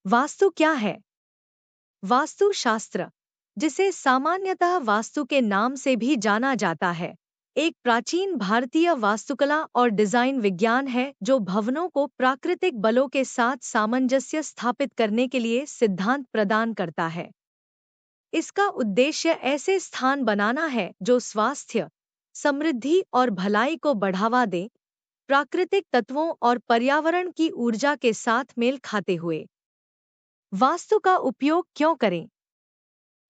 वास्तु क्या है? वास्तु शास्त्र, जिसे सामान्यतः वास्तु के नाम से भी जाना जाता है, एक प्राचीन भारतीय वास्तुकला और डिजाइन विज्ञान है जो भवनों को प्राकृतिक बलों के साथ सामंजस्य स्थापित करने के लिए सिद्धांत प्रदान करता है। इसका उद्देश्य ऐसे स्थान बनाना है जो स्वास्थ्य, समृद्धि और भलाई को बढ़ावा दें, प्राकृतिक तत्वों और पर्यावरण की ऊर्जा के साथ मेल खाते हुए। वास्तु का उपयोग क्यों करें?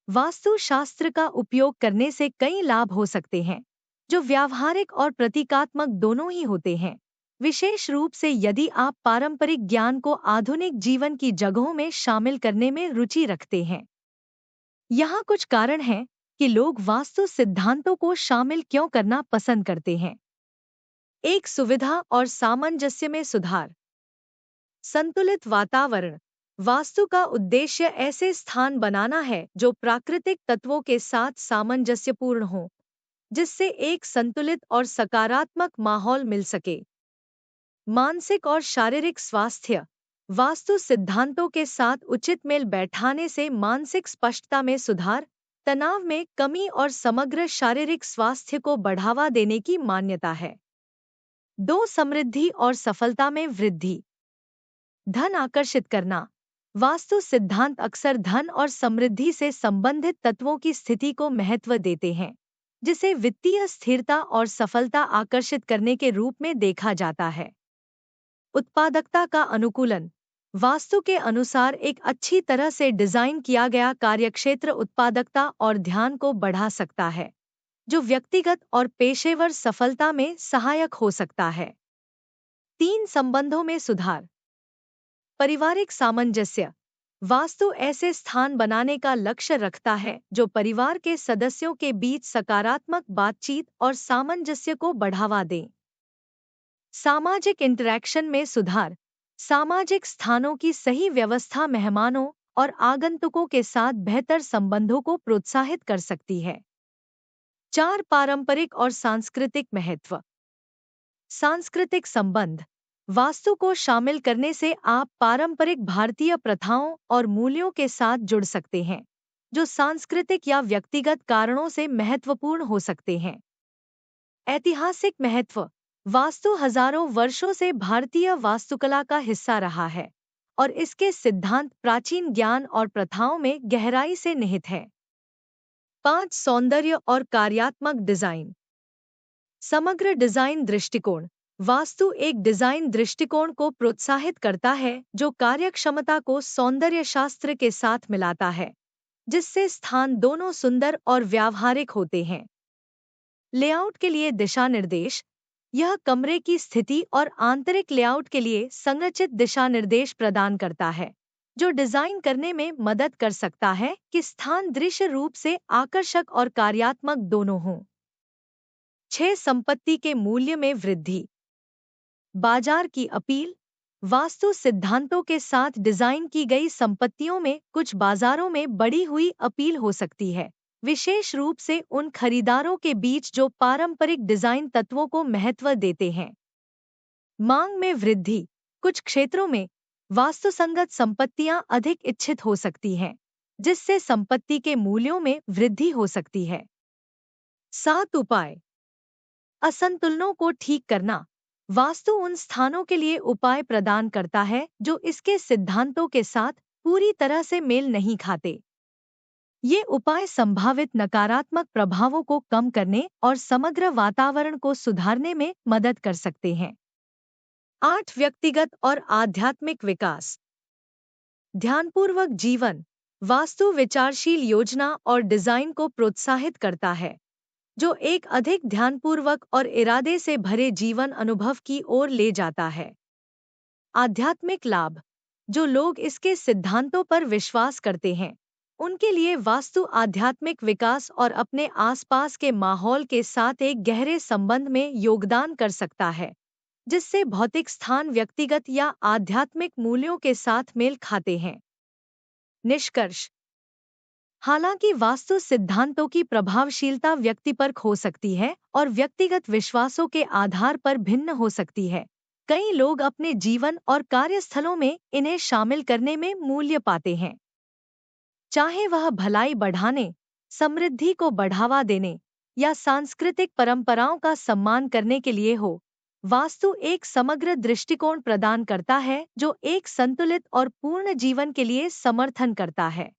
वास्तु शास्त्र का उपयोग करने से कई लाभ हो सकते हैं, जो व्यावहारिक और प्रतीकात्मक दोनों ही होते हैं। विशेष रूप से यदि आप पारंपरिक ज्ञान को आधुनिक जीवन की जगहों में शामिल करने में रुचि रखते हैं। यहाँ कुछ कारण हैं कि लोग वास्तु सिद्धांतों को शामिल क्यों करना पसंद करते हैं। एक, सुविधा और सामंजस्य में सुधार। संतुलित वातावरण। वास्तु का उद्देश्य ऐसे स्थान बनाना है जो प्राकृतिक तत्वों के साथ सामंजस्यपूर्ण हो, जिससे एक संतुलित और सकारात्मक माहौल मिल सके। मानसिक और शारीरिक स्वास्थ्य। वास्तु सिद्धांतों के साथ उचित मेल बैठाने से मानसिक स्पष्टता में सुधार, तनाव में कमी और समग्र शारीरिक स्वास्थ्य को बढ़ावा देने की मान्यता है। 2, समृद्धि और सफलता में वृद्धि। धन आकर्षित करना। वास्तु सिद्धांत अक्सर धन और समृद्धि से संबंधित तत्वों की स्थिति को महत्व देते हैं, जिसे वित्तीय स्थिरता और सफलता आकर्षित करने के रूप में देखा जाता है। उत्पादकता का अनुकूलन। वास्तु के अनुसार एक अच्छी तरह से डिजाइन किया गया कार्यक्षेत्र उत्पादकता और ध्यान को बढ़ा सकता है, जो व्यक्तिगत और पेशेवर सफलता में सहायक हो सकता है। 3, संबंधों में सुधार। पारिवारिक सामंजस्य। वास्तु ऐसे स्थान बनाने का लक्ष्य रखता है जो परिवार के सदस्यों के बीच सकारात्मक बातचीत और सामंजस्य को बढ़ावा दे। सामाजिक इंटरैक्शन में सुधार। सामाजिक स्थानों की सही व्यवस्था मेहमानों और आगंतुकों के साथ बेहतर संबंधों को प्रोत्साहित कर सकती है। 4, पारंपरिक और सांस्कृतिक महत्व। सांस्कृतिक संबंध। वास्तु को शामिल करने से आप पारंपरिक भारतीय प्रथाओं और मूल्यों के साथ जुड़ सकते हैं, जो सांस्कृतिक या व्यक्तिगत कारणों से महत्वपूर्ण हो सकते हैं। ऐतिहासिक महत्व। वास्तु हजारों वर्षों से भारतीय वास्तुकला का हिस्सा रहा है और इसके सिद्धांत प्राचीन ज्ञान और प्रथाओं में गहराई से निहित है। 5, सौंदर्य और कार्यात्मक डिजाइन। समग्र डिजाइन दृष्टिकोण। वास्तु एक डिजाइन दृष्टिकोण को प्रोत्साहित करता है जो कार्यक्षमता को सौंदर्य शास्त्र के साथ मिलाता है, जिससे स्थान दोनों सुंदर और व्यावहारिक होते हैं। लेआउट के लिए दिशा निर्देश। यह कमरे की स्थिति और आंतरिक लेआउट के लिए संरचित दिशा निर्देश प्रदान करता है, जो डिजाइन करने में मदद कर सकता है कि स्थान दृश्य रूप से आकर्षक और कार्यात्मक दोनों हों। 6, संपत्ति के मूल्य में वृद्धि। बाजार की अपील। वास्तु सिद्धांतों के साथ डिजाइन की गई संपत्तियों में कुछ बाजारों में बढ़ी हुई अपील हो सकती है, विशेष रूप से उन खरीदारों के बीच जो पारंपरिक डिजाइन तत्वों को महत्व देते हैं। मांग में वृद्धि। कुछ क्षेत्रों में वास्तुसंगत संपत्तियां अधिक इच्छित हो सकती हैं, जिससे संपत्ति के मूल्यों में वृद्धि हो सकती है। 7, उपाय। असंतुलनों को ठीक करना। वास्तु उन स्थानों के लिए उपाय प्रदान करता है जो इसके सिद्धांतों के साथ पूरी तरह से मेल नहीं खाते। ये उपाय संभावित नकारात्मक प्रभावों को कम करने और समग्र वातावरण को सुधारने में मदद कर सकते हैं। 8, व्यक्तिगत और आध्यात्मिक विकास। ध्यानपूर्वक जीवन। वास्तु विचारशील योजना और डिजाइन को प्रोत्साहित करता है, जो एक अधिक ध्यानपूर्वक और इरादे से भरे जीवन अनुभव की ओर ले जाता है। आध्यात्मिक लाभ। जो लोग इसके सिद्धांतों पर विश्वास करते हैं, उनके लिए वास्तु आध्यात्मिक विकास और अपने आसपास के माहौल के साथ एक गहरे संबंध में योगदान कर सकता है, जिससे भौतिक स्थान व्यक्तिगत या आध्यात्मिक मूल्यों के साथ मेल खाते हैं। निष्कर्ष। हालांकि वास्तु सिद्धांतों की प्रभावशीलता व्यक्तिपरक हो सकती है और व्यक्तिगत विश्वासों के आधार पर भिन्न हो सकती है, कई लोग अपने जीवन और कार्यस्थलों में इन्हें शामिल करने में मूल्य पाते हैं। चाहे वह भलाई बढ़ाने, समृद्धि को बढ़ावा देने या सांस्कृतिक परंपराओं का सम्मान करने के लिए हो, वास्तु एक समग्र दृष्टिकोण प्रदान करता है जो एक संतुलित और पूर्ण जीवन के लिए समर्थन करता है।